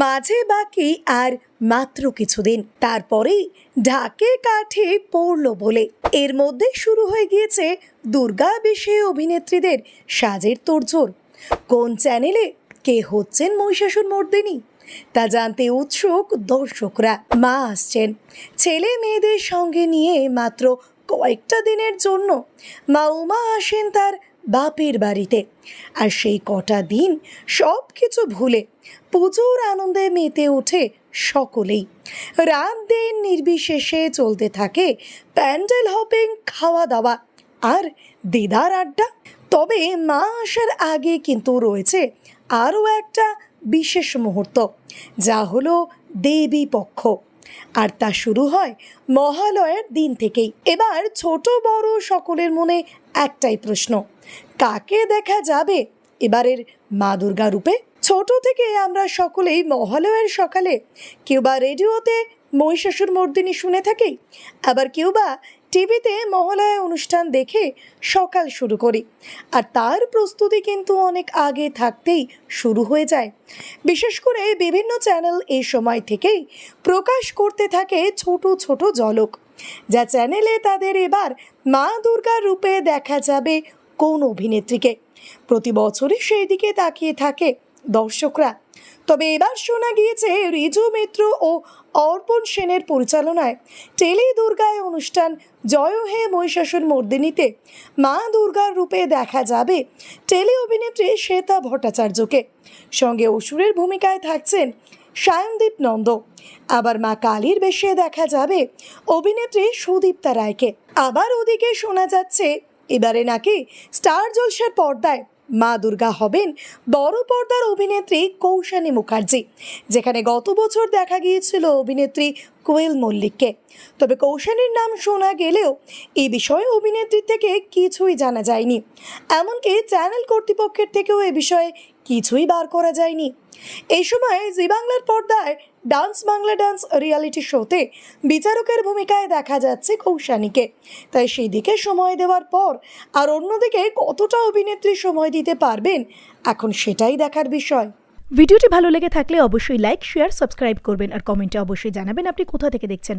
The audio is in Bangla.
মাঝে বাকি আর মাত্র কিছুদিন, তারপরেই ঢাকের কাঠে পড়ল বলে এর মধ্যে শুরু হয়ে গিয়েছে দুর্গা বেশে অভিনেত্রীদের সাজের তোড়জোড়। কোন চ্যানেলে কে হচ্ছেন মহিষাসুর মর্দিনী তা জানতে উৎসুক দর্শকরা। মা আসছেন ছেলে মেয়েদের সঙ্গে নিয়ে মাত্র কয়েকটা দিনের জন্য। মা উমা আসেন তার বাপের বাড়িতে, আর সেই কটা দিন সব কিছু ভুলে পুজোর আনন্দে মেতে ওঠে সকলেই। রাত দিন নির্বিশেষে চলতে থাকে প্যান্ডেল হপিং, খাওয়া দাওয়া আর দিদার আড্ডা। তবে মা আসার আগে কিন্তু রয়েছে আরও একটা বিশেষ মুহূর্ত, যা হলো দেবী পক্ষ, আর তা শুরু হয় মহালয়ার দিন থেকেই। এবার ছোট বড় সকলের মনে একটাই প্রশ্ন, কাকে দেখা যাবে এবারের মা দুর্গা রূপে? ছোট থেকে আমরা সকলেই মহালয়ার সকালে কেউ বা রেডিওতে মহিষাসুর মর্দিনী শুনে থাকি, আবার কেউ বা টিভিতে মহালয়া অনুষ্ঠান দেখে সকাল শুরু করি। আর তার প্রস্তুতি কিন্তু অনেক আগে থাকতেই শুরু হয়ে যায়। বিশেষ করে বিভিন্ন চ্যানেল এই সময় থেকেই প্রকাশ করতে থাকে ছোট ছোট ঝলক, যা চ্যানেলে তাদের এবার মা দুর্গার রূপে দেখা যাবে কোন অভিনেত্রীকে। প্রতি বছরই সেই দিকে তাকিয়ে থাকে দর্শকরা। তবে এবার শোনা গিয়েছে রিজু মিত্র ও অর্পণ সেনের পরিচালনায় টেলি দুর্গায় অনুষ্ঠান জয় হে মহিষাসুর মর্দিনীতে মা দুর্গার রূপে দেখা যাবে টেলি অভিনেত্রী শ্বেতা ভট্টাচার্যকে। সঙ্গে অসুরের ভূমিকায় থাকছেন সায়নদীপ নন্দ। আবার মা কালীর বেশে দেখা যাবে অভিনেত্রী সুদীপ্তা রায়কে। আবার ওদিকে শোনা যাচ্ছে এবারে নাকি স্টার জলসার পর্দায় মা দুর্গা হবেন বড় পর্দার অভিনেত্রী কৌশানী মুখার্জি, যেখানে গত বছর দেখা গিয়েছিল অভিনেত্রী কোয়েল মল্লিককে। তবে কৌশানীর নাম শোনা গেলেও এই বিষয়ে অভিনেত্রীর থেকে কিছুই জানা যায়নি, এমনকি চ্যানেল কর্তৃপক্ষের থেকেও এ বিষয়ে কিছুই বার করা যায়নি। এই সময় জি বাংলার পর্দায় ডান্স বাংলা ডান্স রিয়ালিটি শোতে বিচারকের ভূমিকায় দেখা যাচ্ছে কৌশানীকে। তাই সেই দিকে সময় দেওয়ার পর আর অন্যদিকে কতটা অভিনেত্রী সময় দিতে পারবেন, এখন সেটাই দেখার বিষয়। ভিডিওটি ভালো লেগে থাকলে অবশ্যই লাইক, শেয়ার, সাবস্ক্রাইব করবেন আর কমেন্টে অবশ্যই জানাবেন আপনি কোথা থেকে দেখছেন।